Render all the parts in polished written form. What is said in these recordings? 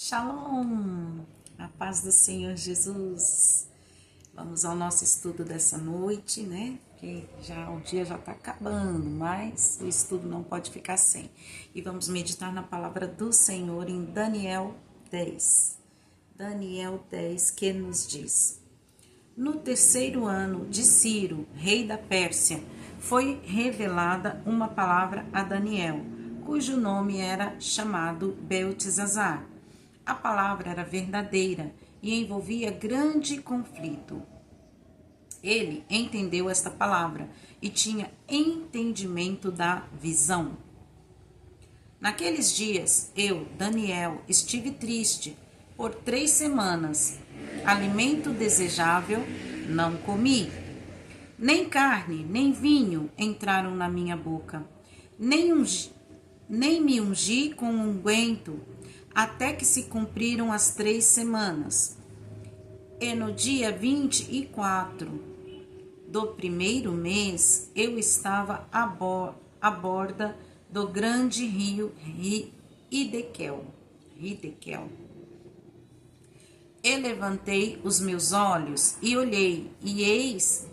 Shalom, a paz do Senhor Jesus. Vamos ao nosso estudo dessa noite, né? Porque o dia já está acabando, mas o estudo não pode ficar sem. E vamos meditar na palavra do Senhor em Daniel 10. Daniel 10, que nos diz: No terceiro ano de Ciro, rei da Pérsia, foi revelada uma palavra a Daniel, cujo nome era chamado Beltesazar. A palavra era verdadeira e envolvia grande conflito. Ele entendeu esta palavra e tinha entendimento da visão. Naqueles dias, eu, Daniel, estive triste por 3 semanas. Alimento desejável não comi. Nem carne, nem vinho entraram na minha boca. Nem me ungi com unguento, até que se cumpriram as 3 semanas. E no dia 24 do primeiro mês, eu estava à borda do grande rio Hidekel. E levantei os meus olhos e olhei, e eis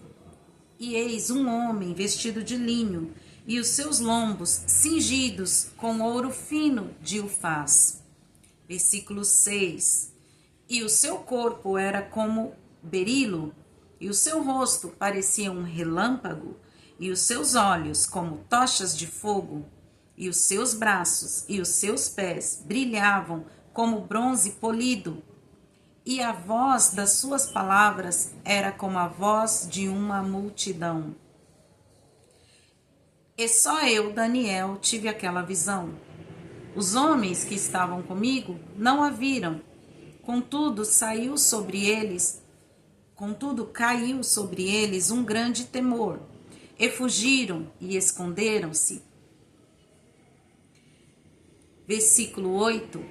um homem vestido de linho, e os seus lombos cingidos com ouro fino de Ufaz. Versículo 6. E o seu corpo era como berilo, e o seu rosto parecia um relâmpago, e os seus olhos como tochas de fogo, e os seus braços e os seus pés brilhavam como bronze polido, e a voz das suas palavras era como a voz de uma multidão. E só eu, Daniel, tive aquela visão. Os homens que estavam comigo não a viram. Contudo, caiu sobre eles um grande temor, e fugiram e esconderam-se. Versículo 8.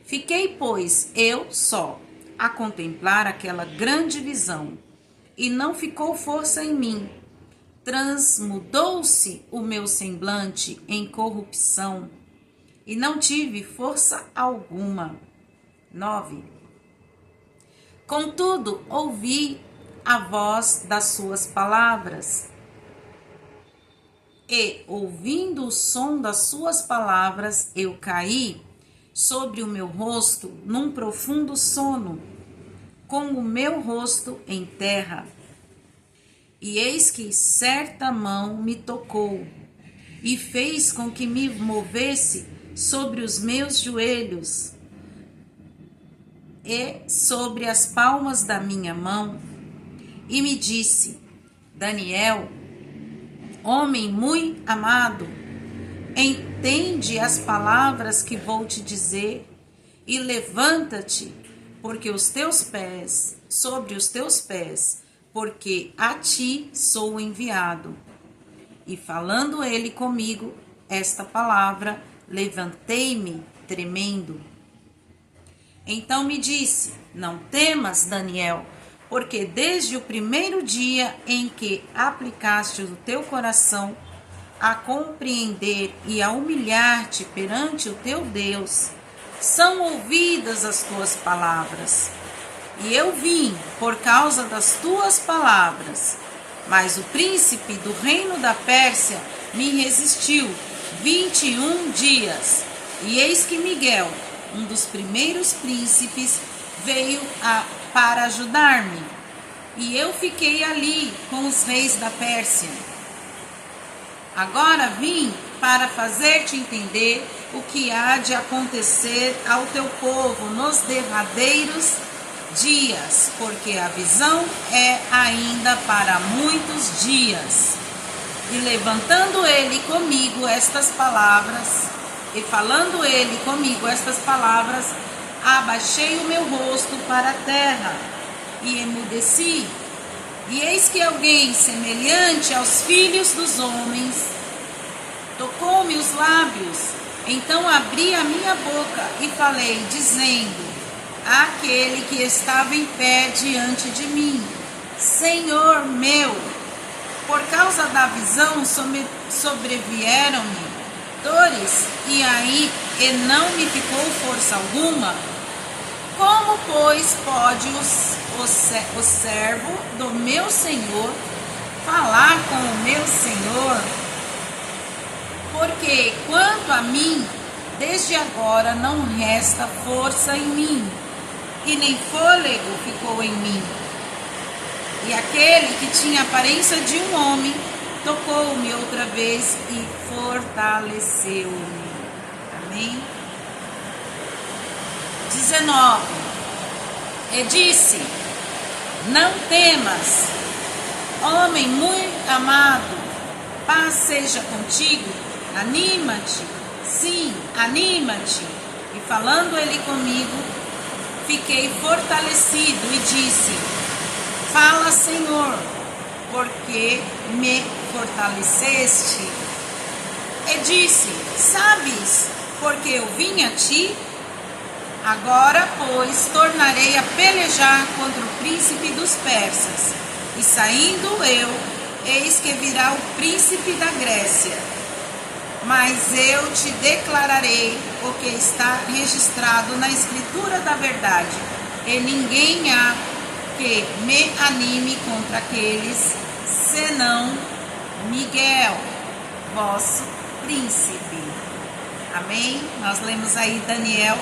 Fiquei, pois, eu só, a contemplar aquela grande visão, e não ficou força em mim. Transmudou-se o meu semblante em corrupção, e não tive força alguma. 9. Contudo, ouvi a voz das suas palavras, e, ouvindo o som das suas palavras, eu caí sobre o meu rosto num profundo sono, com o meu rosto em terra. E eis que certa mão me tocou, e fez com que me movesse sobre os meus joelhos e sobre as palmas da minha mão, e me disse: Daniel, homem muito amado, entende as palavras que vou te dizer, e levanta-te, porque sobre os teus pés, porque a ti sou enviado. E falando ele comigo esta palavra, levantei-me tremendo. Então me disse: não temas, Daniel, porque desde o primeiro dia em que aplicaste o teu coração a compreender e a humilhar-te perante o teu Deus, são ouvidas as tuas palavras. E eu vim por causa das tuas palavras, mas o príncipe do reino da Pérsia me resistiu 21 dias. E eis que Miguel, um dos primeiros príncipes, veio para ajudar-me. E eu fiquei ali com os reis da Pérsia. Agora vim para fazer-te entender o que há de acontecer ao teu povo nos derradeiros dias, porque a visão é ainda para muitos dias. E levantando ele comigo estas palavras, e falando ele comigo estas palavras, abaixei o meu rosto para a terra e emudeci. E eis que alguém semelhante aos filhos dos homens tocou-me os lábios. Então abri a minha boca e falei, dizendo àquele que estava em pé diante de mim: Senhor meu, por causa da visão sobrevieram-me dores, e não me ficou força alguma. Como, pois, pode o servo do meu Senhor falar com o meu Senhor? Porque quanto a mim, desde agora não resta força em mim, e nem fôlego ficou em mim. E aquele que tinha a aparência de um homem tocou-me outra vez e fortaleceu-me. Amém? 19. E disse: não temas, homem muito amado, paz seja contigo, anima-te, sim, anima-te. E falando ele comigo, fiquei fortalecido e disse: fala, Senhor, porque me fortaleceste. E disse: sabes, porque eu vim a ti? Agora, pois, tornarei a pelejar contra o príncipe dos persas. E saindo eu, eis que virá o príncipe da Grécia. Mas eu te declararei o que está registrado na escritura da verdade. E ninguém há que me anime contra aqueles, senão Miguel, vosso príncipe. Amém? Nós lemos aí Daniel,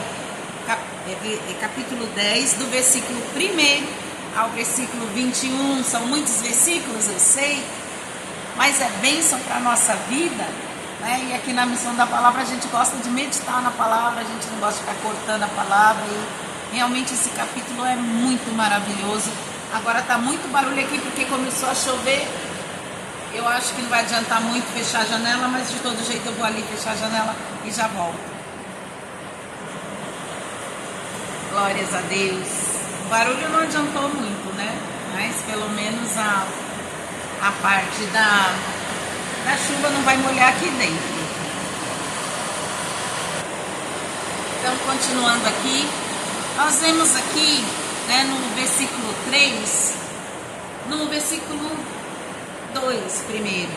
capítulo 10, do versículo 1 ao versículo 21. São muitos versículos, eu sei, mas é bênção para a nossa vida, né? E aqui na Missão da Palavra a gente gosta de meditar na palavra, a gente não gosta de ficar cortando a palavra, e realmente esse capítulo é muito maravilhoso. Agora está muito barulho aqui porque começou a chover. Eu acho que não vai adiantar muito fechar a janela, mas de todo jeito eu vou ali fechar a janela e já volto. Glórias a Deus. O barulho não adiantou muito, né? Mas pelo menos a parte da chuva não vai molhar aqui dentro. Então, continuando aqui, nós vemos aqui, né, no versículo 3, no versículo 2 primeiro,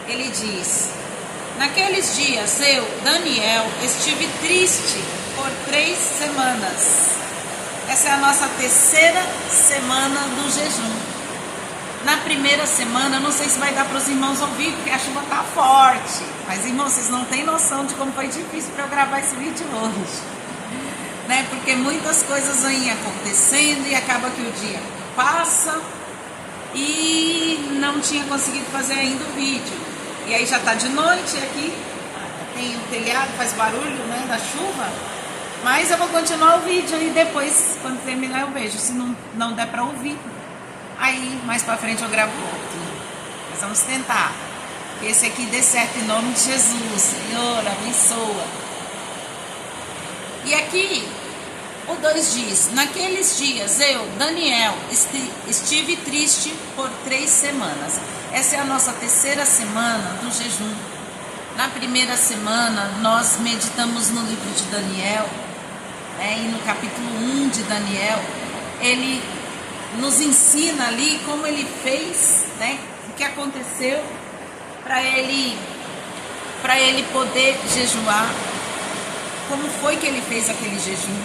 ele diz: naqueles dias eu, Daniel, estive triste por 3 semanas. Essa é a nossa terceira semana do jejum. Na primeira semana, não sei se vai dar para os irmãos ouvir, porque a chuva está forte. Mas, irmãos, vocês não têm noção de como foi difícil para eu gravar esse vídeo hoje, né? Porque muitas coisas vêm acontecendo e acaba que o dia passa e não tinha conseguido fazer ainda o vídeo. E aí já está de noite aqui, tem o telhado, faz barulho, né, da chuva. Mas eu vou continuar o vídeo e depois, quando terminar, eu vejo. Se não der para ouvir, aí mais para frente eu gravo outro. Mas vamos tentar. Que esse aqui dê certo em nome de Jesus. Senhor, abençoa. E aqui, o 2 diz: naqueles dias eu, Daniel, estive triste por 3 semanas. Essa é a nossa terceira semana do jejum. Na primeira semana, nós meditamos no livro de Daniel, né, e no capítulo 1 de Daniel, ele nos ensina ali como ele fez, né, o que aconteceu para ele poder jejuar, como foi que ele fez aquele jejum.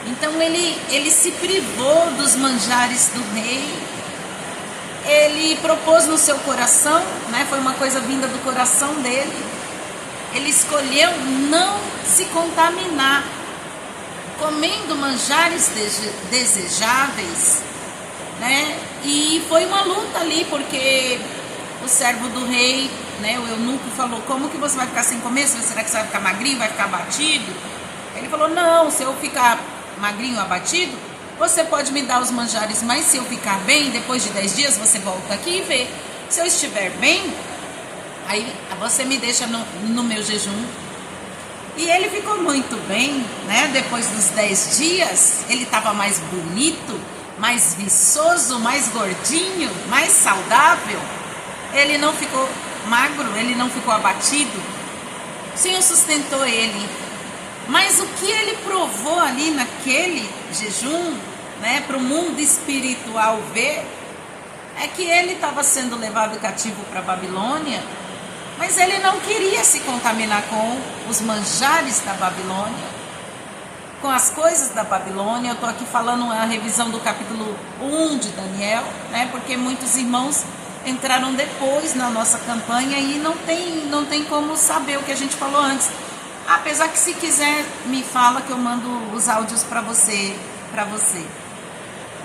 Então ele se privou dos manjares do rei, ele propôs no seu coração, né, foi uma coisa vinda do coração dele, ele escolheu não se contaminar comendo manjares desejáveis, né? E foi uma luta ali, porque o servo do rei, né, o eunuco, falou: como que você vai ficar sem comer? Será que você vai ficar magrinho, vai ficar abatido? Ele falou: não, se eu ficar magrinho, abatido, você pode me dar os manjares, mas se eu ficar bem, depois de 10 dias você volta aqui e vê. Se eu estiver bem, aí você me deixa no meu jejum. E ele ficou muito bem, né? Depois dos 10 dias, ele estava mais bonito, mais viçoso, mais gordinho, mais saudável. Ele não ficou magro, ele não ficou abatido. O Senhor sustentou ele. Mas o que ele provou ali naquele jejum, né, para o mundo espiritual ver, é que ele estava sendo levado cativo para a Babilônia, mas ele não queria se contaminar com os manjares da Babilônia. com as coisas da Babilônia. Eu estou aqui falando a revisão do capítulo 1 de Daniel, né? Porque muitos irmãos entraram depois na nossa campanha e não tem como saber o que a gente falou antes. Apesar que, se quiser, me fala que eu mando os áudios para você,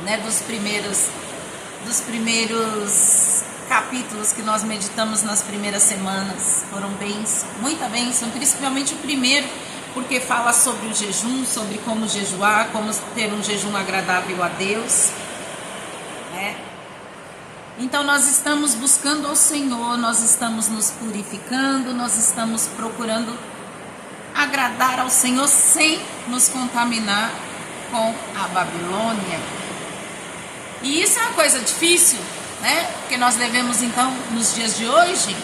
né? Dos primeiros capítulos que nós meditamos nas primeiras semanas. Foram muita bênção, principalmente o primeiro, porque fala sobre o jejum, sobre como jejuar, como ter um jejum agradável a Deus, né? Então nós estamos buscando ao Senhor, nós estamos nos purificando, nós estamos procurando agradar ao Senhor sem nos contaminar com a Babilônia. E isso é uma coisa difícil, né? Porque nós devemos, então, nos dias de hoje,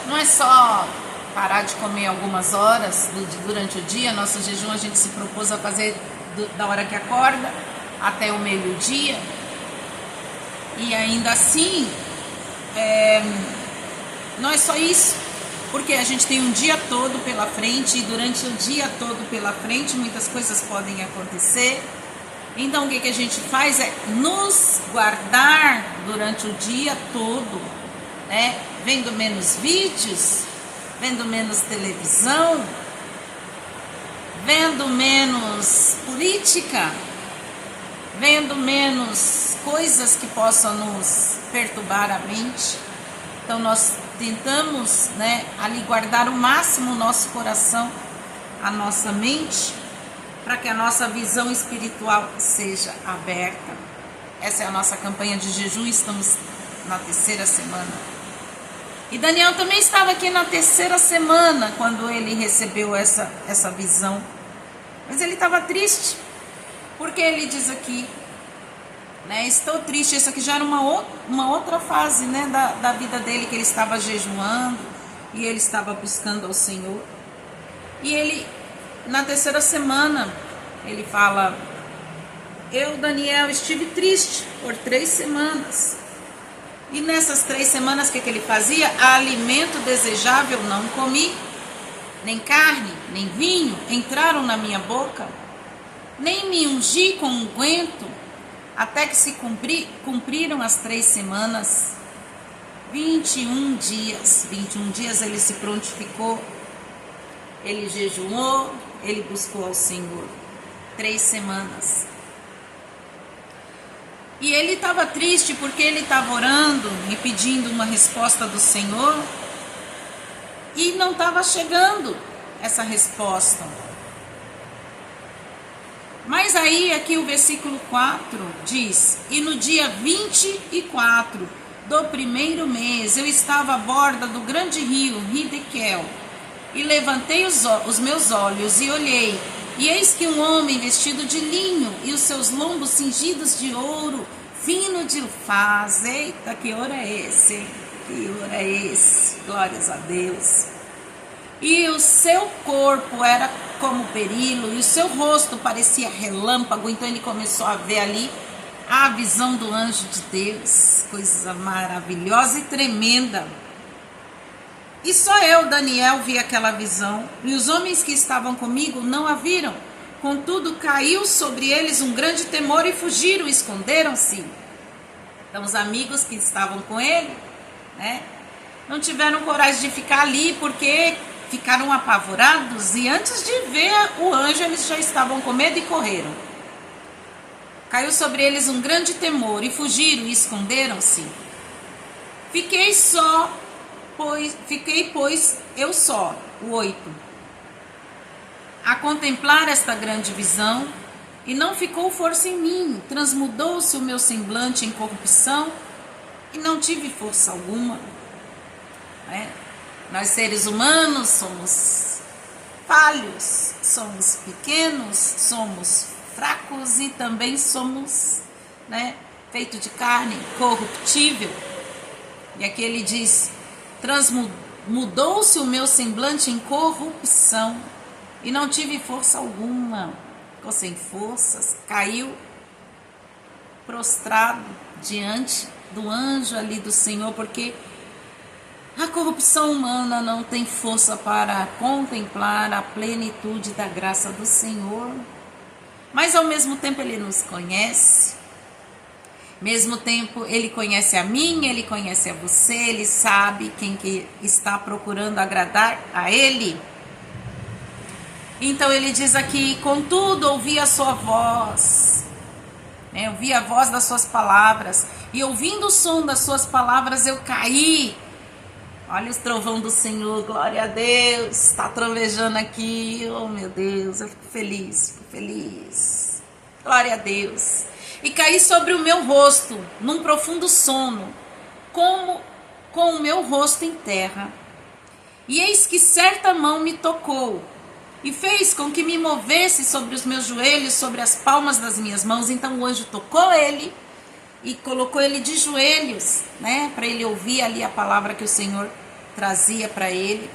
não é só parar de comer algumas horas durante o dia. Nosso jejum a gente se propôs a fazer da hora que acorda até o meio-dia. E ainda assim, não é só isso, porque a gente tem um dia todo pela frente, e durante o dia todo pela frente muitas coisas podem acontecer. Então o que a gente faz é nos guardar durante o dia todo, né? Vendo menos vídeos, vendo menos televisão, vendo menos política, vendo menos coisas que possam nos perturbar a mente. Então nós tentamos, né, ali guardar o máximo o nosso coração, a nossa mente, para que a nossa visão espiritual seja aberta. Essa é a nossa campanha de jejum, estamos na 3ª semana. E Daniel também estava aqui na 3ª semana, quando ele recebeu essa visão. Mas ele estava triste, porque ele diz aqui, né, estou triste. Isso aqui já era uma outra fase, né, da vida dele, que ele estava jejuando e ele estava buscando ao Senhor. E ele, na 3ª semana, ele fala: eu, Daniel, estive triste por 3 semanas. E nessas 3 semanas, o que ele fazia? Alimento desejável não comi, nem carne, nem vinho entraram na minha boca, nem me ungi com unguento, até que se cumpriram as 3 semanas, 21 dias. 21 dias ele se prontificou, ele jejuou, ele buscou ao Senhor. 3 semanas. E ele estava triste porque ele estava orando e pedindo uma resposta do Senhor, e não estava chegando essa resposta. Mas aí aqui o versículo 4 diz: e no dia 24 do 1º mês eu estava à borda do grande rio Hidekel, e levantei os meus olhos e olhei, e eis que um homem vestido de linho e os seus lombos cingidos de ouro fino de ufaz. Eita, que ouro é esse, hein? Que ouro é esse? Glórias a Deus. E o seu corpo era como berilo, e o seu rosto parecia relâmpago. Então ele começou a ver ali a visão do anjo de Deus, coisa maravilhosa e tremenda. E só eu, Daniel, vi aquela visão, e os homens que estavam comigo não a viram. Contudo, caiu sobre eles um grande temor e fugiram, esconderam-se. Então os amigos que estavam com ele, né, não tiveram coragem de ficar ali, porque ficaram apavorados, e antes de ver o anjo eles já estavam com medo e correram. Caiu sobre eles um grande temor e fugiram e esconderam-se. Fiquei, pois, eu só, o 8, a contemplar esta grande visão, e não ficou força em mim, transmudou-se o meu semblante em corrupção, e não tive força alguma. Nós, seres humanos, somos falhos, somos pequenos, somos fracos, e também somos, né, feito de carne, corruptível. E aqui ele diz: transmudou-se o meu semblante em corrupção, e não tive força alguma. Ficou sem forças, caiu prostrado diante do anjo ali do Senhor, porque a corrupção humana não tem força para contemplar a plenitude da graça do Senhor. mas ao mesmo tempo ele nos conhece. Mesmo tempo ele conhece a mim, ele conhece a você, ele sabe quem que está procurando agradar a ele. Então ele diz aqui: contudo, ouvi a sua voz, né? Ouvi a voz das suas palavras, e ouvindo o som das suas palavras eu caí. Olha os trovão do Senhor, glória a Deus, está trovejando aqui, oh meu Deus, eu fico feliz, glória a Deus. E caí sobre o meu rosto, num profundo sono, como com o meu rosto em terra. E eis que certa mão me tocou, e fez com que me movesse sobre os meus joelhos, sobre as palmas das minhas mãos. Então o anjo tocou ele e colocou ele de joelhos, né, para ele ouvir ali a palavra que o Senhor trazia para ele.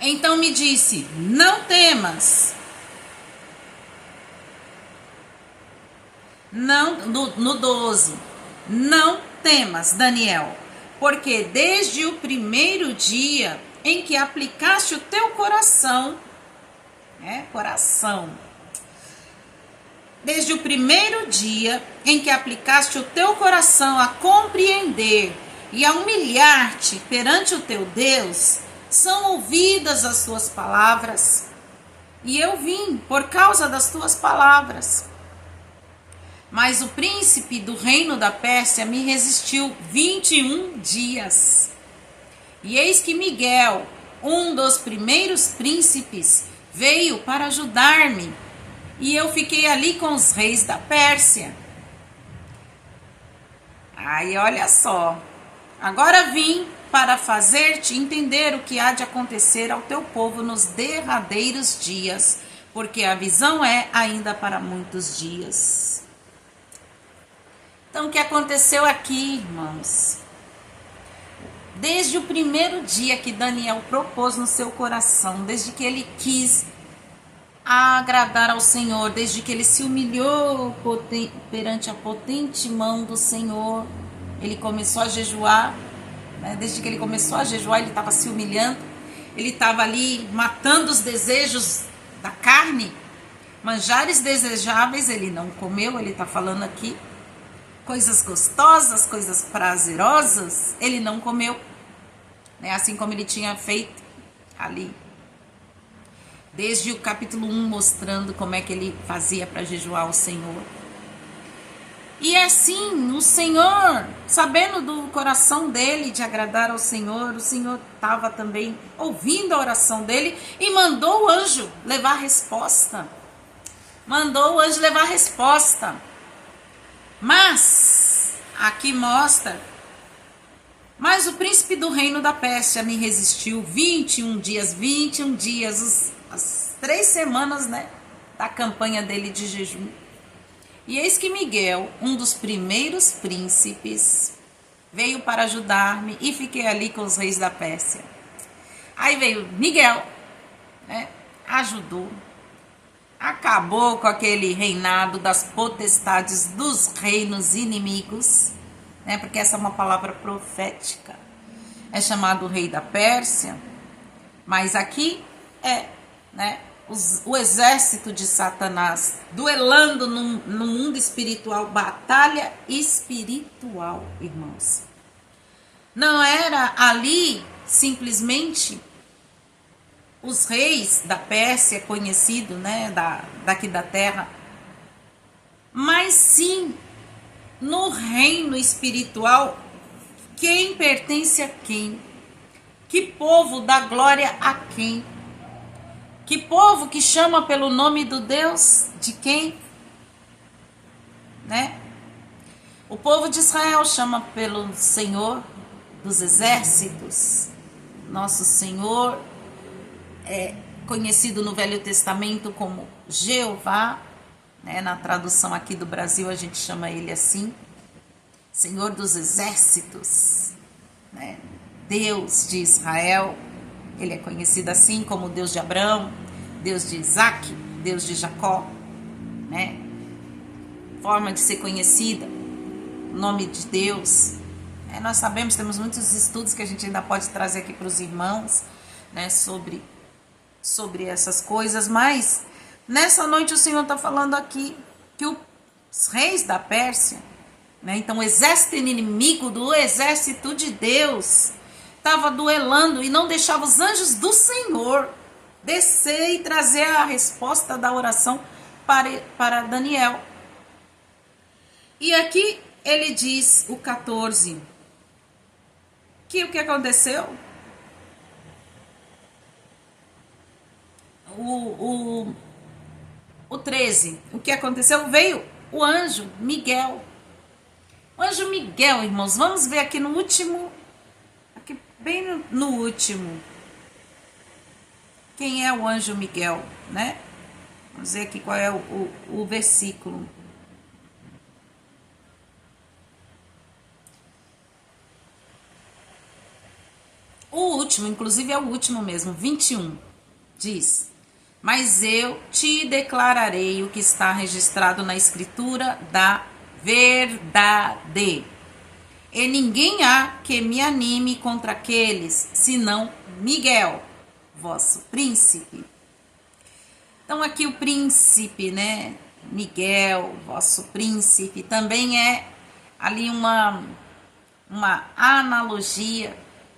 Então me disse: não temas. Não, no 12, não temas, Daniel, porque desde o primeiro dia em que aplicaste o teu coração, desde o primeiro dia em que aplicaste o teu coração a compreender e a humilhar-te perante o teu Deus, são ouvidas as tuas palavras, e eu vim por causa das tuas palavras. Mas o príncipe do reino da Pérsia me resistiu 21 dias. E eis que Miguel, um dos primeiros príncipes, veio para ajudar-me. E eu fiquei ali com os reis da Pérsia. Aí olha só. Agora vim para fazer-te entender o que há de acontecer ao teu povo nos derradeiros dias, porque a visão é ainda para muitos dias. Então, o que aconteceu aqui, irmãos? Desde o primeiro dia que Daniel propôs no seu coração, desde que ele quis agradar ao Senhor, desde que ele se humilhou perante a potente mão do Senhor, ele começou a jejuar, né? Desde que ele começou a jejuar, ele estava se humilhando, ele estava ali matando os desejos da carne, manjares desejáveis ele não comeu, ele está falando aqui. Coisas gostosas, coisas prazerosas, ele não comeu, né? Assim como ele tinha feito ali. Desde o capítulo 1, mostrando como é que ele fazia para jejuar ao Senhor. E assim, o Senhor, sabendo do coração dele de agradar ao Senhor, o Senhor estava também ouvindo a oração dele e mandou o anjo levar a resposta. Mas, aqui mostra, mas o príncipe do reino da Pérsia me resistiu 21 dias, as 3 semanas, né, da campanha dele de jejum. E eis que Miguel, um dos primeiros príncipes, veio para ajudar-me e fiquei ali com os reis da Pérsia. Aí veio Miguel, né, ajudou. Acabou com aquele reinado das potestades dos reinos inimigos, né? Porque essa é uma palavra profética. É chamado o rei da Pérsia, mas aqui é, né, o exército de Satanás duelando no mundo espiritual, batalha espiritual, irmãos. Não era ali simplesmente os reis da Pérsia, conhecido, né, daqui da terra, mas sim no reino espiritual, quem pertence a quem? Que povo dá glória a quem? Que povo que chama pelo nome do Deus de quem? Né? O povo de Israel chama pelo Senhor dos exércitos. Nosso Senhor é conhecido no Velho Testamento como Jeová, né? Na tradução aqui do Brasil a gente chama ele assim, Senhor dos exércitos, né? Deus de Israel. Ele é conhecido assim como Deus de Abraão, Deus de Isaac, Deus de Jacó, né? Forma de ser conhecida, nome de Deus. Nós sabemos, temos muitos estudos que a gente ainda pode trazer aqui para os irmãos, né? Sobre essas coisas, mas Nessa noite o Senhor está falando aqui que os reis da Pérsia, né, então o exército inimigo do exército de Deus, estava duelando e não deixava os anjos do Senhor descer e trazer a resposta da oração para Daniel. E aqui ele diz, o 14, que o que aconteceu? O 13, o que aconteceu? Veio o anjo Miguel. O anjo Miguel, irmãos, vamos ver aqui no último, aqui bem no último. Quem é o anjo Miguel, né? Vamos ver aqui qual é o versículo. O último, inclusive é o último mesmo, 21, diz: mas eu te declararei o que está registrado na escritura da verdade. E ninguém há que me anime contra aqueles, senão Miguel, vosso príncipe. Então aqui o príncipe, né? Miguel, vosso príncipe, também é ali uma analogia,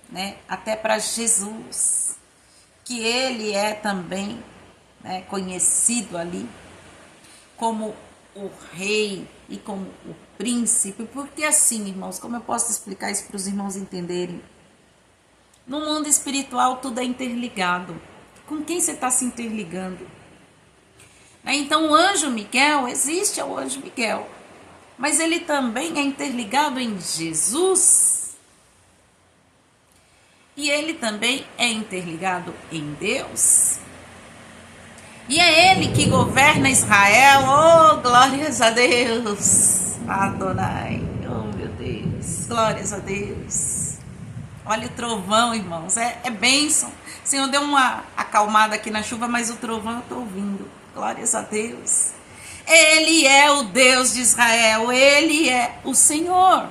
né? Até para Jesus, que ele é também, né, conhecido ali como o rei e como o príncipe. Porque assim, irmãos, como eu posso explicar isso para os irmãos entenderem? No mundo espiritual tudo é interligado. Com quem você está se interligando? Então o anjo Miguel, existe o anjo Miguel, mas ele também é interligado em Jesus. E ele também é interligado em Deus. E é ele que governa Israel. Oh, glórias a Deus. Adonai. Oh, meu Deus. Glórias a Deus. Olha o trovão, irmãos. É bênção. O Senhor deu uma acalmada aqui na chuva, mas o trovão eu estou ouvindo. Glórias a Deus. Ele é o Deus de Israel. Ele é o Senhor.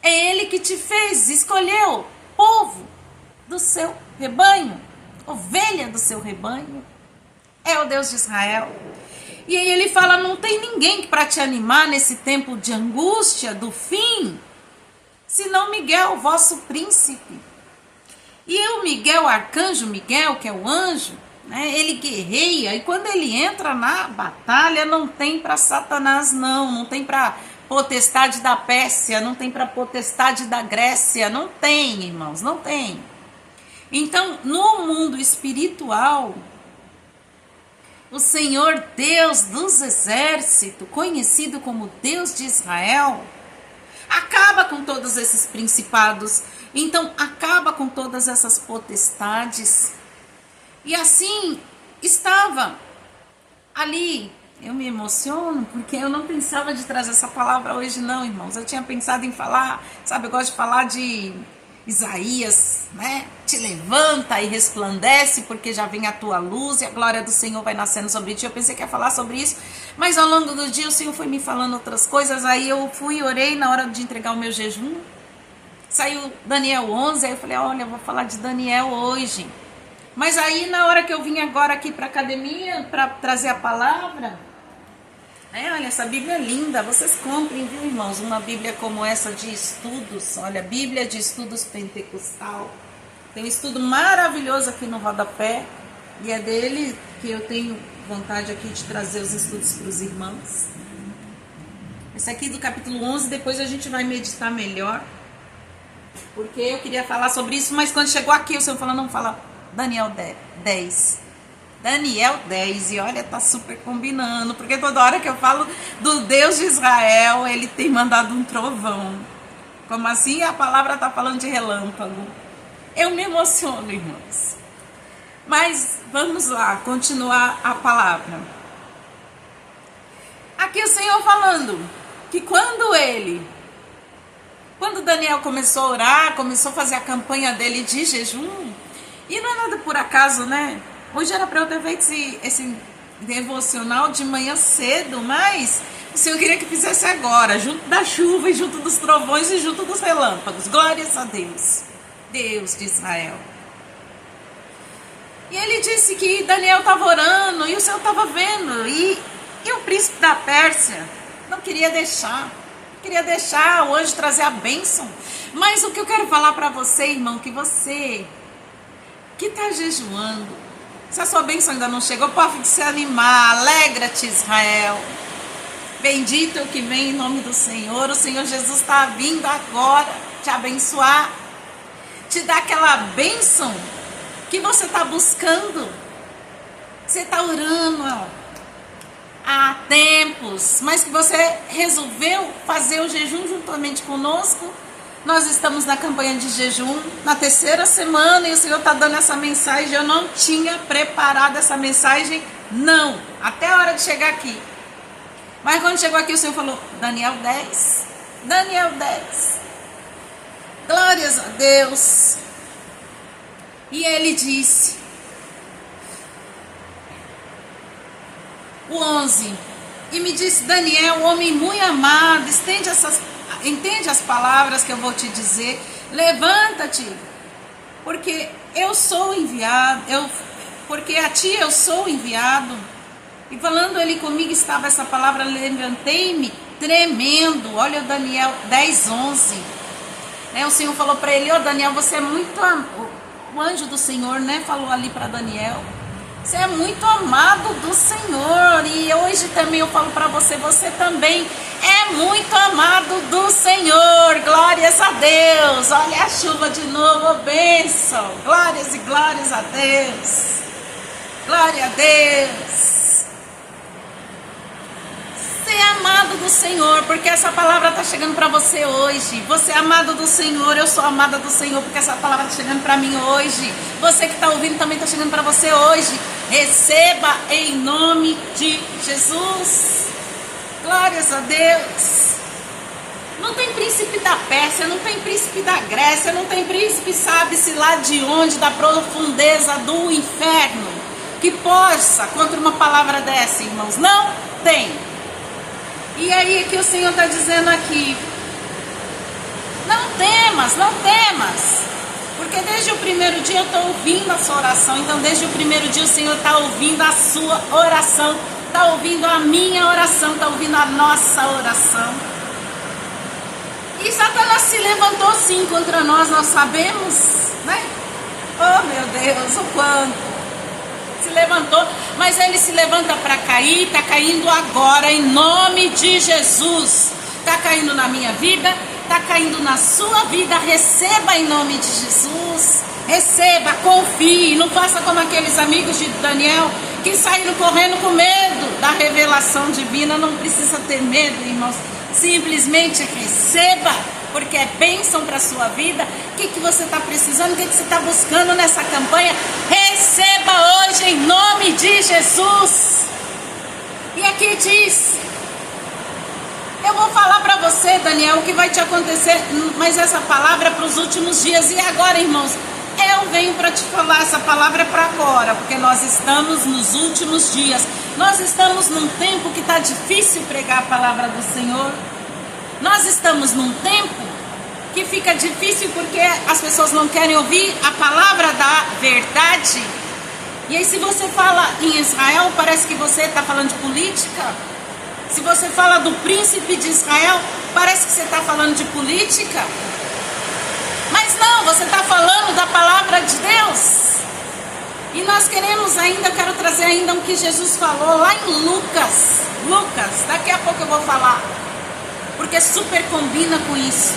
É ele que te fez, escolheu povo do seu rebanho, ovelha do seu rebanho. É o Deus de Israel. E aí ele fala, não tem ninguém para te animar nesse tempo de angústia do fim, senão Miguel, vosso príncipe. E o Miguel, o arcanjo Miguel, que é o anjo, né, ele guerreia, e quando ele entra na batalha, não tem para Satanás não tem para potestade da Pérsia, não tem para potestade da Grécia, não tem, irmãos, não tem. Então, no mundo espiritual, o Senhor Deus dos exércitos, conhecido como Deus de Israel, acaba com todos esses principados, então acaba com todas essas potestades. E assim estava ali. Eu me emociono porque eu não pensava de trazer essa palavra hoje não, irmãos. Eu tinha pensado em falar, sabe, eu gosto de falar de Isaías, né? Te levanta e resplandece porque já vem a tua luz e a glória do Senhor vai nascendo sobre ti. Eu pensei que ia falar sobre isso, mas ao longo do dia o Senhor foi me falando outras coisas. Aí eu fui, orei na hora de entregar o meu jejum. Saiu Daniel 11, aí eu falei, olha, eu vou falar de Daniel hoje. Mas aí na hora que eu vim agora aqui para a academia, para trazer a palavra, olha, essa Bíblia é linda, vocês comprem, viu, irmãos? Uma Bíblia como essa de estudos, olha, Bíblia de Estudos Pentecostal. Tem um estudo maravilhoso aqui no rodapé, e é dele que eu tenho vontade aqui de trazer os estudos para os irmãos. Esse aqui do capítulo 11, depois a gente vai meditar melhor, porque eu queria falar sobre isso, mas quando chegou aqui o Senhor falou, não, fala Daniel 10. Daniel 10, e olha, tá super combinando, porque toda hora que eu falo do Deus de Israel, ele tem mandado um trovão. Como assim? A palavra tá falando de relâmpago. Eu me emociono, irmãos. Mas vamos lá, continuar a palavra. Aqui o Senhor falando que quando Daniel começou a orar, começou a fazer a campanha dele de jejum, e não é nada por acaso, né? Hoje era para eu ter feito esse devocional de manhã cedo, mas o Senhor queria que fizesse agora, junto da chuva e junto dos trovões e junto dos relâmpagos. Glórias a Deus, Deus de Israel. E ele disse que Daniel estava orando e o Senhor estava vendo. E o príncipe da Pérsia não queria deixar. Queria deixar o anjo trazer a bênção. Mas o que eu quero falar para você, irmão, que você que está jejuando, se a sua bênção ainda não chegou, pode se animar. Alegra-te, Israel. Bendito é o que vem em nome do Senhor. O Senhor Jesus está vindo agora te abençoar, te dar aquela bênção que você está buscando. Você está orando há tempos, mas que você resolveu fazer o jejum juntamente conosco. Nós estamos na campanha de jejum, na 3ª semana, e o Senhor está dando essa mensagem. Eu não tinha preparado essa mensagem, não, até a hora de chegar aqui. Mas quando chegou aqui, o Senhor falou, Daniel 10, Daniel 10. Glórias a Deus. E ele disse, o 11, e me disse, Daniel, homem muito amado, entende as palavras que eu vou te dizer, levanta-te, porque eu sou enviado, porque a ti eu sou enviado. E falando ele comigo, estava essa palavra, levantei-me tremendo. Olha Daniel 10, 11. O Senhor falou para ele, Daniel, você é muito o anjo do Senhor, falou ali para Daniel, você é muito amado do Senhor. E hoje também eu falo para você, você também é muito amado do Senhor. Glórias a Deus. Olha a chuva de novo, bênção. Glórias e glórias a Deus. Glória a Deus. Você é amado do Senhor, porque essa palavra está chegando para você hoje. Você é amado do Senhor, eu sou amada do Senhor, porque essa palavra está chegando para mim hoje. Você que está ouvindo também está chegando para você hoje. Receba em nome de Jesus. Glórias a Deus. Não tem príncipe da Pérsia, não tem príncipe da Grécia, não tem príncipe sabe-se lá de onde, da profundeza do inferno, que possa contra uma palavra dessa, irmãos. Não tem. E aí que o Senhor está dizendo aqui, não temas, não temas, porque desde o primeiro dia eu estou ouvindo a sua oração. Então desde o primeiro dia o Senhor está ouvindo a sua oração, está ouvindo a minha oração, está ouvindo a nossa oração. E Satanás se levantou sim contra nós, nós sabemos, né? Oh meu Deus, o quanto se levantou, mas ele se levanta para cair, está caindo agora em nome de Jesus. Está caindo na minha vida, está caindo na sua vida. Receba em nome de Jesus. Receba, confie, não faça como aqueles amigos de Daniel que saíram correndo com medo da revelação divina. Não precisa ter medo, irmãos, simplesmente receba, porque é bênção para a sua vida. O que você está precisando, o que você está buscando nessa campanha? Receba hoje em nome de Jesus. E aqui diz, eu vou falar para você, Daniel, o que vai te acontecer, mas essa palavra é para os últimos dias. E agora, irmãos, eu venho para te falar, essa palavra é para agora, porque nós estamos nos últimos dias. Nós estamos num tempo que está difícil pregar a palavra do Senhor. Nós estamos num tempo que fica difícil porque as pessoas não querem ouvir a palavra da verdade. E aí se você fala em Israel, parece que você está falando de política. Se você fala do príncipe de Israel, parece que você está falando de política. Mas não, você está falando da palavra de Deus. E nós queremos ainda, quero trazer ainda o que Jesus falou lá em Lucas. Lucas, daqui a pouco eu vou falar, porque super combina com isso.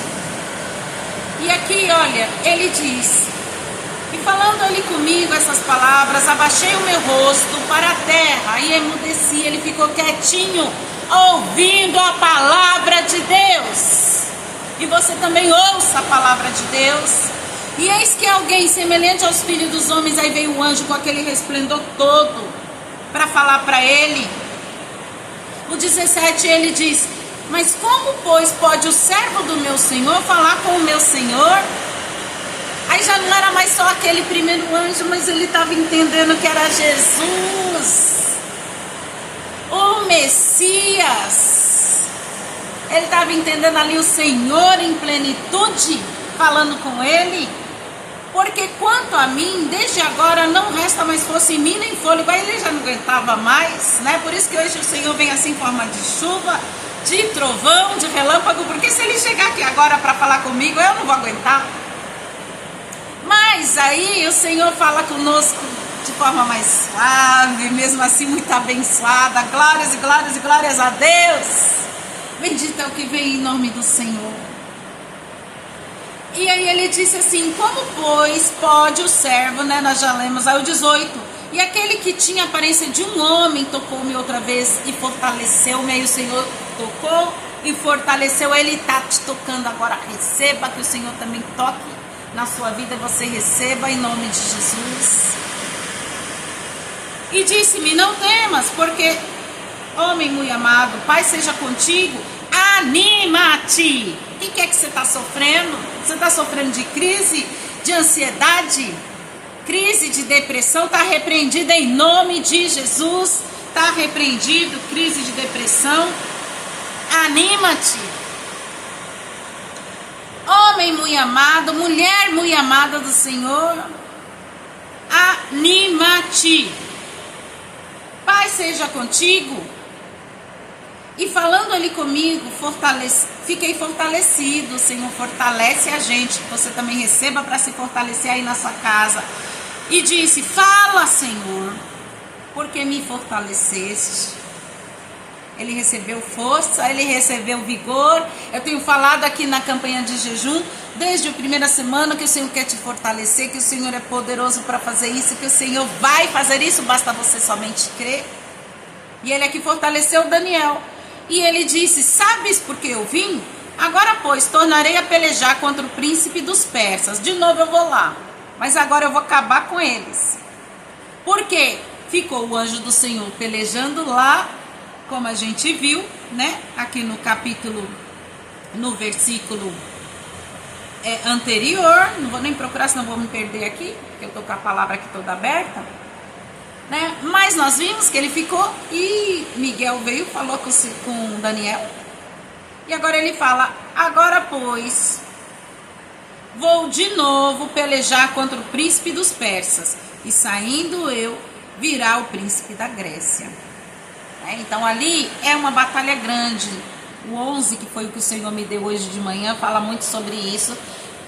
E aqui, olha, ele diz, e falando ali comigo essas palavras, abaixei o meu rosto para a terra e emudeci. Ele ficou quietinho, ouvindo a palavra de Deus. E você também ouça a palavra de Deus. E eis que alguém semelhante aos filhos dos homens, aí veio o anjo com aquele resplendor todo para falar para ele. O 17, ele diz, mas como, pois, pode o servo do meu Senhor falar com o meu Senhor? Aí já não era mais só aquele primeiro anjo, mas ele estava entendendo que era Jesus, o Messias. Ele estava entendendo ali o Senhor em plenitude, falando com ele. Porque quanto a mim, desde agora não resta mais força em mim nem fôlego. Aí ele já não aguentava mais, né? Por isso que hoje o Senhor vem assim em forma de chuva, de trovão, de relâmpago, porque se ele chegar aqui agora para falar comigo, eu não vou aguentar. Mas aí o Senhor fala conosco de forma mais suave, mesmo assim muito abençoada. Glórias e glórias e glórias a Deus. Bendito é o que vem em nome do Senhor. E aí ele disse assim: como pois pode o servo, né, nós já lemos aí o 18, e aquele que tinha a aparência de um homem tocou-me outra vez e fortaleceu-me. Aí o Senhor tocou e fortaleceu. Ele está te tocando agora. Receba, que o Senhor também toque na sua vida, você receba em nome de Jesus. E disse-me: não temas, porque, homem muito amado, Pai seja contigo, anima-te. O que é que você está sofrendo? Você está sofrendo de crise, de ansiedade, crise de depressão? Está repreendida em nome de Jesus. Está repreendido, crise de depressão. Anima-te. Homem muito amado, mulher muito amada do Senhor, anima-te. Pai seja contigo. E falando ali comigo, fiquei fortalecido. O Senhor fortalece a gente. Você também receba para se fortalecer aí na sua casa. E disse: fala, Senhor, porque me fortaleceste. Ele recebeu força, ele recebeu vigor. Eu tenho falado aqui na campanha de jejum, desde a primeira semana, que o Senhor quer te fortalecer, que o Senhor é poderoso para fazer isso, que o Senhor vai fazer isso, basta você somente crer. E ele aqui fortaleceu o Daniel. E ele disse: sabes por que eu vim? Agora, pois, tornarei a pelejar contra o príncipe dos persas. De novo eu vou lá, mas agora eu vou acabar com eles. Porque ficou o anjo do Senhor pelejando lá, como a gente viu, né? Aqui no capítulo, no versículo anterior. Não vou nem procurar, senão vou me perder aqui, porque eu estou com a palavra aqui toda aberta. Né? Mas nós vimos que ele ficou e Miguel veio, falou com Daniel. E agora ele fala: agora pois, vou de novo pelejar contra o príncipe dos persas, e saindo eu, virá o príncipe da Grécia. Então ali é uma batalha grande. O 11, que foi o que o Senhor me deu hoje de manhã, fala muito sobre isso.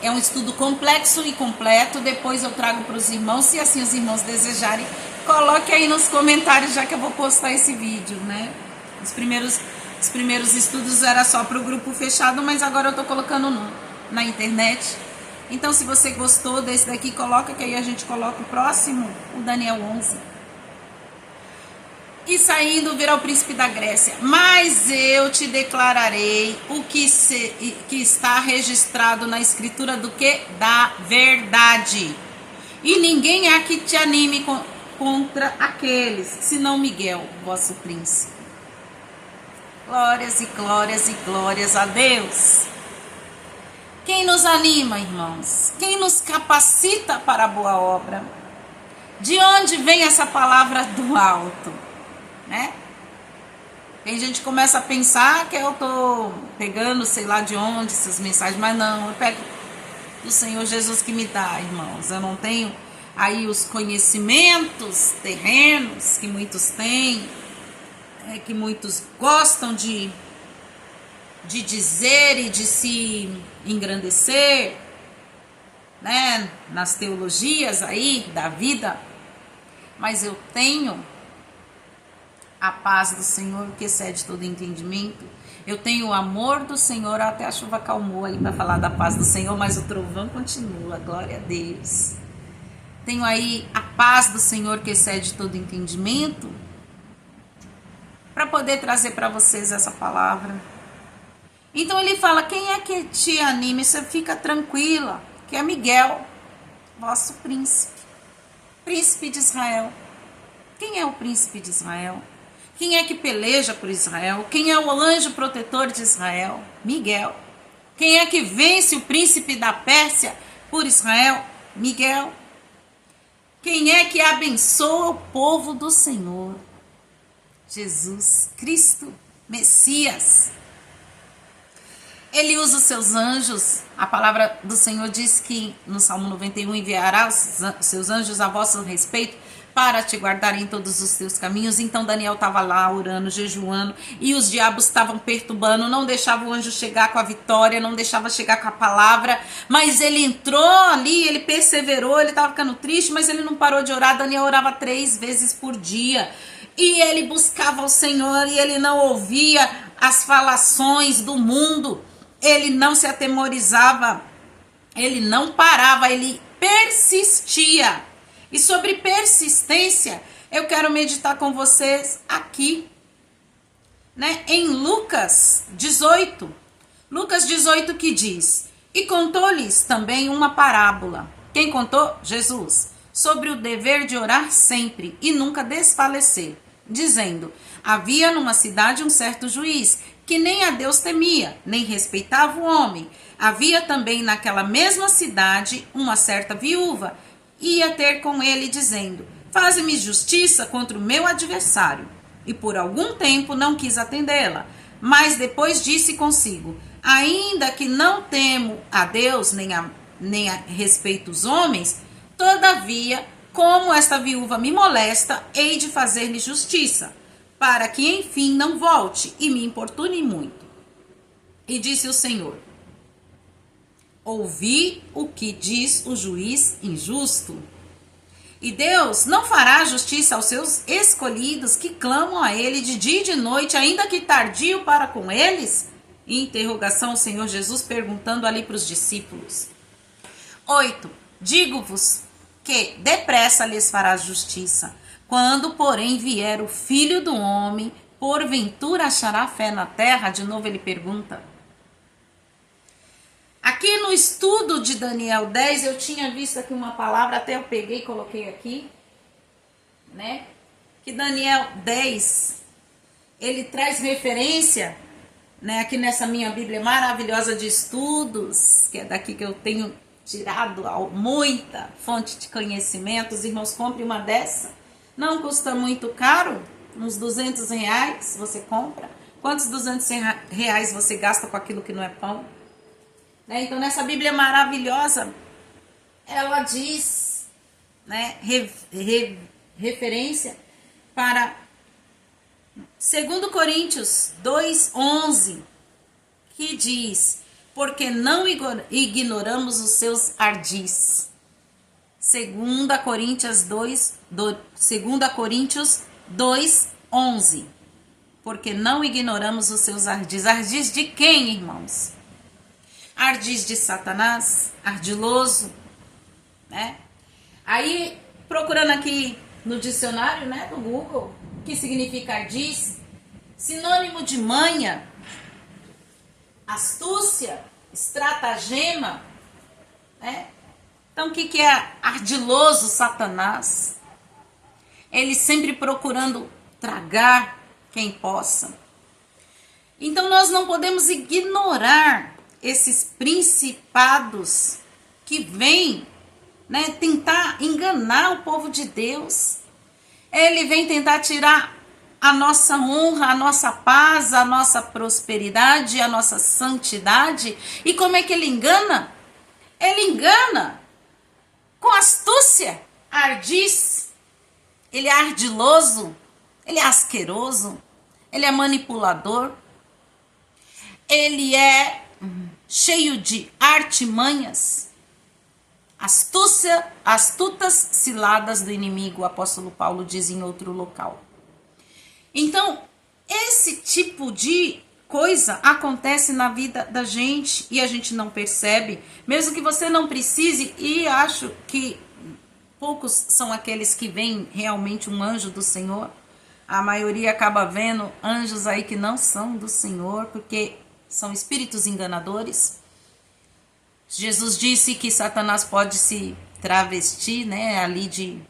É um estudo complexo e completo. Depois eu trago para os irmãos, se assim os irmãos desejarem. Coloque aí nos comentários, já que eu vou postar esse vídeo, né? Os primeiros estudos era só para o grupo fechado, mas agora eu tô colocando na internet. Então, se você gostou desse daqui, coloca, que aí a gente coloca o próximo, o Daniel 11. E saindo virá o príncipe da Grécia. Mas eu te declararei o que está registrado na escritura do que? Da verdade. E ninguém há que te anime contra aqueles, senão Miguel, vosso príncipe. Glórias e glórias e glórias a Deus. Quem nos anima, irmãos? Quem nos capacita para a boa obra? De onde vem essa palavra do alto? Né? Tem gente que começa a pensar que eu tô pegando, sei lá de onde, essas mensagens, mas não, eu pego do Senhor Jesus que me dá, irmãos. Eu não tenho aí os conhecimentos terrenos que muitos têm, que muitos gostam de dizer e de se engrandecer, né, nas teologias aí da vida, mas eu tenho a paz do Senhor que excede todo entendimento. Eu tenho o amor do Senhor. Até a chuva acalmou aí para falar da paz do Senhor, mas o trovão continua, glória a Deus. Tenho aí a paz do Senhor que excede todo entendimento, para poder trazer para vocês essa palavra. Então ele fala: quem é que te anima? Você fica tranquila, que é Miguel, vosso príncipe, príncipe de Israel. Quem é o príncipe de Israel? Quem é que peleja por Israel? Quem é o anjo protetor de Israel? Miguel. Quem é que vence o príncipe da Pérsia por Israel? Miguel. Quem é que abençoa o povo do Senhor? Jesus Cristo, Messias. Ele usa os seus anjos. A palavra do Senhor diz que no Salmo 91 enviará os seus anjos a vosso respeito para te guardarem em todos os teus caminhos. Então Daniel estava lá orando, jejuando, e os diabos estavam perturbando, não deixava o anjo chegar com a vitória, não deixava chegar com a palavra, mas ele entrou ali, ele perseverou, ele estava ficando triste, mas ele não parou de orar. Daniel orava 3 vezes por dia, e ele buscava o Senhor, e ele não ouvia as falações do mundo, ele não se atemorizava, ele não parava, ele persistia. E sobre persistência, eu quero meditar com vocês aqui, né, em Lucas 18. Lucas 18 que diz: e contou-lhes também uma parábola. Quem contou? Jesus. Sobre o dever de orar sempre e nunca desfalecer, dizendo: havia numa cidade um certo juiz, que nem a Deus temia, nem respeitava o homem. Havia também naquela mesma cidade uma certa viúva, ia ter com ele dizendo: faze-me justiça contra o meu adversário. E por algum tempo não quis atendê-la, mas depois disse consigo: ainda que não temo a Deus, nem a respeito os homens, todavia, como esta viúva me molesta, hei de fazer-lhe justiça, para que enfim não volte e me importune muito. E disse o Senhor: ouvi o que diz o juiz injusto. E Deus não fará justiça aos seus escolhidos que clamam a ele de dia e de noite, ainda que tardio para com eles? Interrogação, o Senhor Jesus perguntando ali para os discípulos. 8. Digo-vos que depressa lhes fará justiça. Quando, porém, vier o Filho do Homem, porventura achará fé na terra? De novo ele pergunta. Aqui no estudo de Daniel 10, eu tinha visto aqui uma palavra, até eu peguei e coloquei aqui, né? Que Daniel 10, ele traz referência, né? Aqui nessa minha Bíblia maravilhosa de estudos, que é daqui que eu tenho tirado muita fonte de conhecimento. Os irmãos, compre uma dessa. Não custa muito caro, uns R$200 você compra. Quantos R$200 você gasta com aquilo que não é pão? Então, nessa Bíblia maravilhosa, ela diz, né, referência para 2 Coríntios 2:11, que diz: porque não ignoramos os seus ardis. 2 Coríntios 2:11, porque não ignoramos os seus ardis. Ardis de quem, irmãos? Ardis de Satanás, ardiloso, né? Aí, procurando aqui no dicionário, né, do Google, o que significa ardis, sinônimo de manha, astúcia, estratagema, né? Então, o que é ardiloso? Satanás. Ele sempre procurando tragar quem possa. Então, nós não podemos ignorar esses principados que vêm, né, tentar enganar o povo de Deus. Ele vem tentar tirar a nossa honra, a nossa paz, a nossa prosperidade, a nossa santidade. E como é que ele engana? Ele engana com astúcia, ardis. Ele é ardiloso, ele é asqueroso, ele é manipulador, ele é cheio de artimanhas, astutas ciladas do inimigo, o apóstolo Paulo diz em outro local. Então, esse tipo de coisa acontece na vida da gente e a gente não percebe, mesmo que você não precise, e acho que poucos são aqueles que veem realmente um anjo do Senhor. A maioria acaba vendo anjos aí que não são do Senhor, porque são espíritos enganadores. Jesus disse que Satanás pode se travestir, né, ali de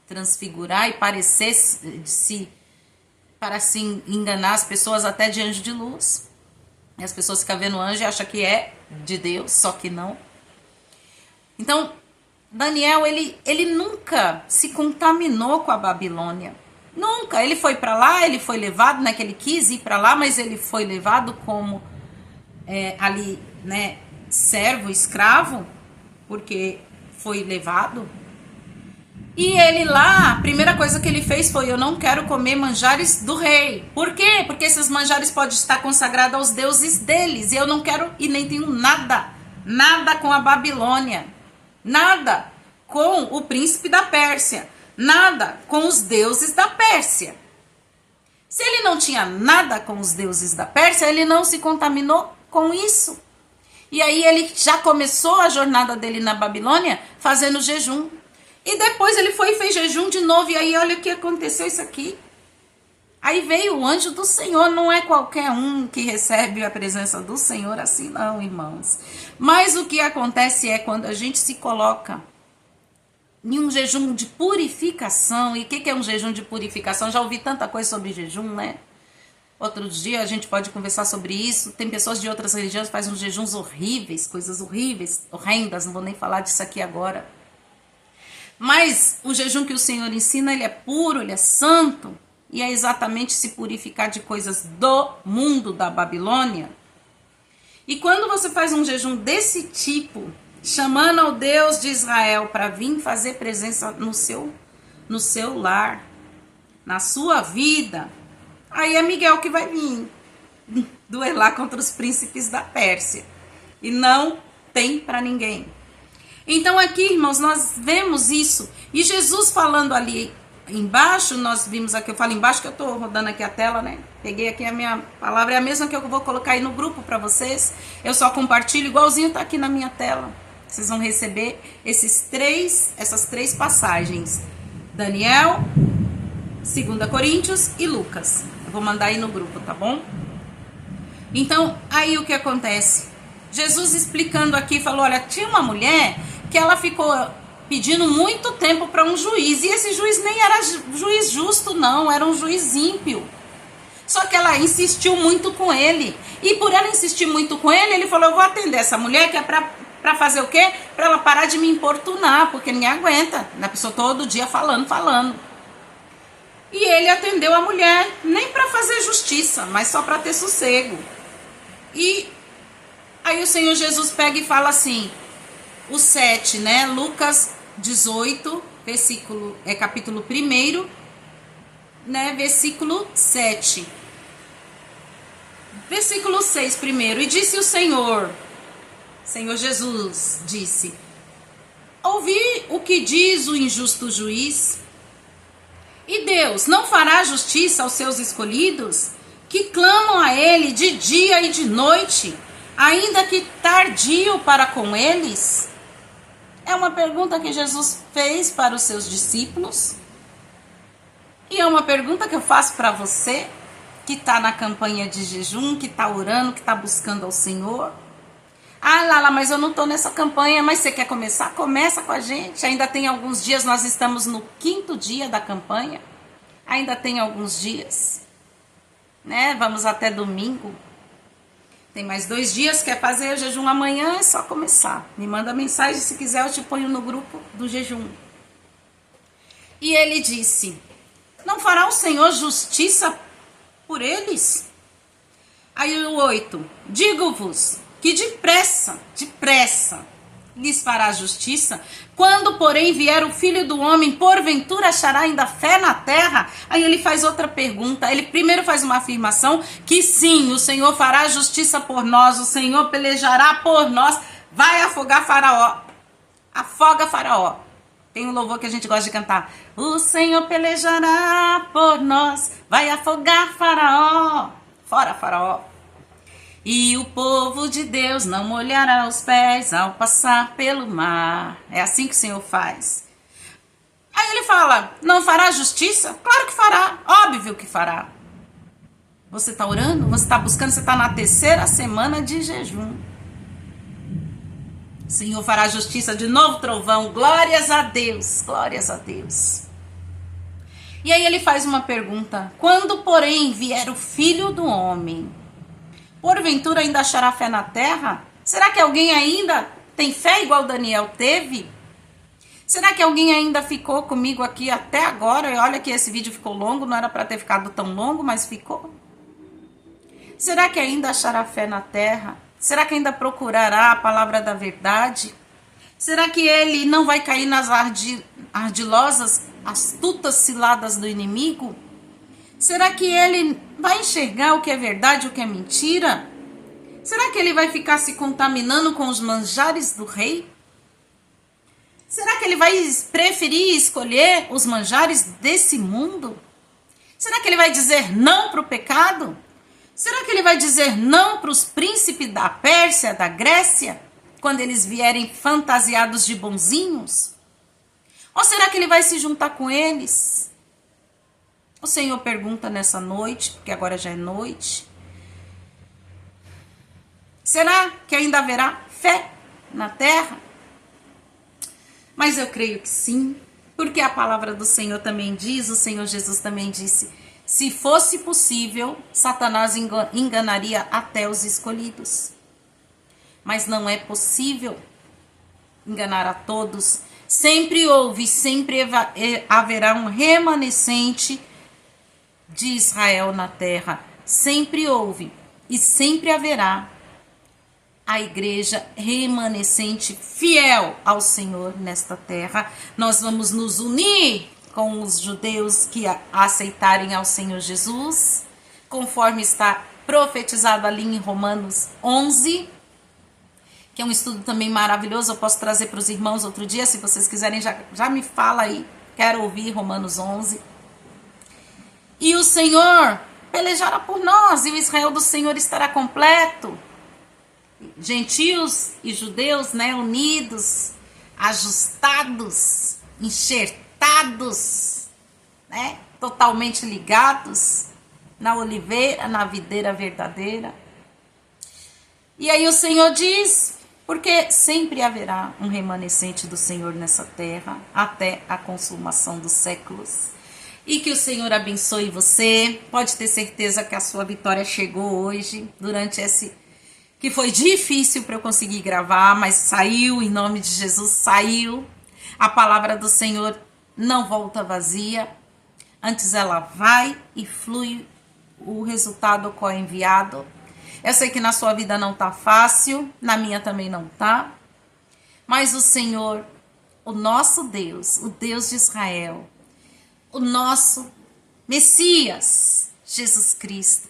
transfigurar e parecer-se para se enganar as pessoas até de anjo de luz. E as pessoas ficam vendo anjo e acham que é de Deus, só que não. Então, Daniel, ele nunca se contaminou com a Babilônia. Nunca. Ele foi para lá, ele foi levado, não é que ele quis ir para lá, mas ele foi levado como ali, né, servo, escravo, porque foi levado. E ele lá, a primeira coisa que ele fez foi: eu não quero comer manjares do rei. Por quê? Porque esses manjares podem estar consagrados aos deuses deles. E eu não quero e nem tenho nada com a Babilônia. Nada com o príncipe da Pérsia. Nada com os deuses da Pérsia. Se ele não tinha nada com os deuses da Pérsia, ele não se contaminou com isso. E aí ele já começou a jornada dele na Babilônia fazendo jejum. E depois ele foi e fez jejum de novo. E aí olha o que aconteceu isso aqui. Aí veio o anjo do Senhor. Não é qualquer um que recebe a presença do Senhor assim não, irmãos. Mas o que acontece é quando a gente se coloca em um jejum de purificação. E o que é um jejum de purificação? Já ouvi tanta coisa sobre jejum, né? Outro dia a gente pode conversar sobre isso. Tem pessoas de outras religiões que fazem uns jejuns horríveis, coisas horríveis, horrendas. Não vou nem falar disso aqui agora. Mas o jejum que o Senhor ensina, ele é puro, ele é santo. E é exatamente se purificar de coisas do mundo da Babilônia. E quando você faz um jejum desse tipo, chamando ao Deus de Israel para vir fazer presença no seu lar, na sua vida, aí é Miguel que vai vir duelar contra os príncipes da Pérsia. E não tem para ninguém. Então aqui, irmãos, nós vemos isso. E Jesus falando ali embaixo, nós vimos aqui, eu falo embaixo que eu estou rodando aqui a tela, né? Peguei aqui a minha palavra, é a mesma que eu vou colocar aí no grupo para vocês. Eu só compartilho, igualzinho tá aqui na minha tela. Vocês vão receber essas três passagens. Daniel, 2 Coríntios e Lucas. Eu vou mandar aí no grupo, tá bom? Então, aí o que acontece? Jesus explicando aqui, falou, olha, tinha uma mulher que ela ficou pedindo muito tempo para um juiz. E esse juiz nem era juiz justo, não. Era um juiz ímpio. Só que ela insistiu muito com ele. E por ela insistir muito com ele, ele falou, eu vou atender essa mulher que é para fazer o quê? Para ela parar de me importunar, porque ninguém aguenta. A pessoa todo dia falando. E ele atendeu a mulher, nem para fazer justiça, mas só para ter sossego. E aí o Senhor Jesus pega e fala assim, o 7, né? Lucas 18, capítulo 1, né? Versículo 7. Versículo 6 primeiro. E disse o Senhor Jesus disse, ouvi o que diz o injusto juiz, e Deus não fará justiça aos seus escolhidos, que clamam a ele de dia e de noite, ainda que tardio para com eles? É uma pergunta que Jesus fez para os seus discípulos. E é uma pergunta que eu faço para você, que está na campanha de jejum, que está orando, que está buscando ao Senhor. Ah, Lala, mas eu não estou nessa campanha. Mas você quer começar? Começa com a gente. Ainda tem alguns dias, nós estamos no 5º dia da campanha. Ainda tem alguns dias, né? Vamos até domingo. Tem mais 2 dias, quer fazer o jejum amanhã, é só começar. Me manda mensagem, se quiser eu te ponho no grupo do jejum. E ele disse, não fará o Senhor justiça por eles? Aí o 8, digo-vos que depressa, lhes fará justiça, quando porém vier o Filho do Homem, porventura achará ainda fé na terra? Aí ele faz outra pergunta, ele primeiro faz uma afirmação, que sim, o Senhor fará justiça por nós, o Senhor pelejará por nós, vai afogar Faraó, afoga Faraó. Tem um louvor que a gente gosta de cantar, o Senhor pelejará por nós, vai afogar Faraó, fora Faraó. E o povo de Deus não molhará os pés ao passar pelo mar. É assim que o Senhor faz. Aí ele fala, não fará justiça? Claro que fará, óbvio que fará. Você está orando? Você está buscando? Você está na 3ª semana de jejum. O Senhor fará justiça de novo, trovão. Glórias a Deus, glórias a Deus. E aí ele faz uma pergunta. Quando, porém, vier o Filho do Homem, porventura ainda achará fé na terra? Será que alguém ainda tem fé igual Daniel teve? Será que alguém ainda ficou comigo aqui até agora? E olha que esse vídeo ficou longo, não era para ter ficado tão longo, mas ficou. Será que ainda achará fé na terra? Será que ainda procurará a palavra da verdade? Será que ele não vai cair nas ardilosas, astutas ciladas do inimigo? Será que ele vai enxergar o que é verdade e o que é mentira? Será que ele vai ficar se contaminando com os manjares do rei? Será que ele vai preferir escolher os manjares desse mundo? Será que ele vai dizer não para o pecado? Será que ele vai dizer não para os príncipes da Pérsia, da Grécia, quando eles vierem fantasiados de bonzinhos? Ou será que ele vai se juntar com eles? O Senhor pergunta nessa noite, porque agora já é noite. Será que ainda haverá fé na terra? Mas eu creio que sim, porque a palavra do Senhor também diz, o Senhor Jesus também disse, se fosse possível, Satanás enganaria até os escolhidos. Mas não é possível enganar a todos. Sempre houve, sempre haverá um remanescente de Israel na terra. Sempre houve e sempre haverá a igreja remanescente fiel ao Senhor nesta terra. Nós vamos nos unir com os judeus que aceitarem ao Senhor Jesus, conforme está profetizado ali em Romanos 11, que é um estudo também maravilhoso. Eu posso trazer para os irmãos outro dia, se vocês quiserem, já me fala aí, quero ouvir Romanos 11. E o Senhor pelejará por nós, e o Israel do Senhor estará completo. Gentios e judeus, né, unidos, ajustados, enxertados, né, totalmente ligados na oliveira, na videira verdadeira. E aí o Senhor diz, porque sempre haverá um remanescente do Senhor nessa terra, até a consumação dos séculos. E que o Senhor abençoe você. Pode ter certeza que a sua vitória chegou hoje, durante esse que foi difícil para eu conseguir gravar, mas saiu, em nome de Jesus, saiu. A palavra do Senhor não volta vazia, antes ela vai e flui o resultado qual é enviado. Eu sei que na sua vida não tá fácil, na minha também não tá, mas o Senhor, o nosso Deus, o Deus de Israel, o nosso Messias, Jesus Cristo,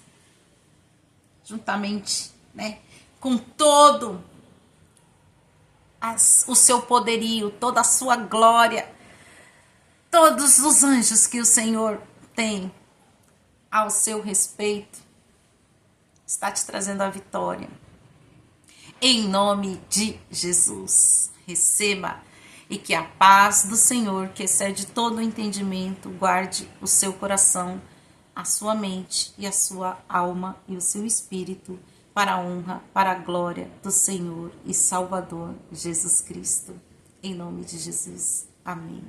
juntamente, né, com todo o seu poderio, toda a sua glória, todos os anjos que o Senhor tem ao seu respeito, está te trazendo a vitória. Em nome de Jesus, receba, e que a paz do Senhor, que excede todo o entendimento, guarde o seu coração, a sua mente e a sua alma e o seu espírito, para a honra, para a glória do Senhor e Salvador Jesus Cristo. Em nome de Jesus. Amém.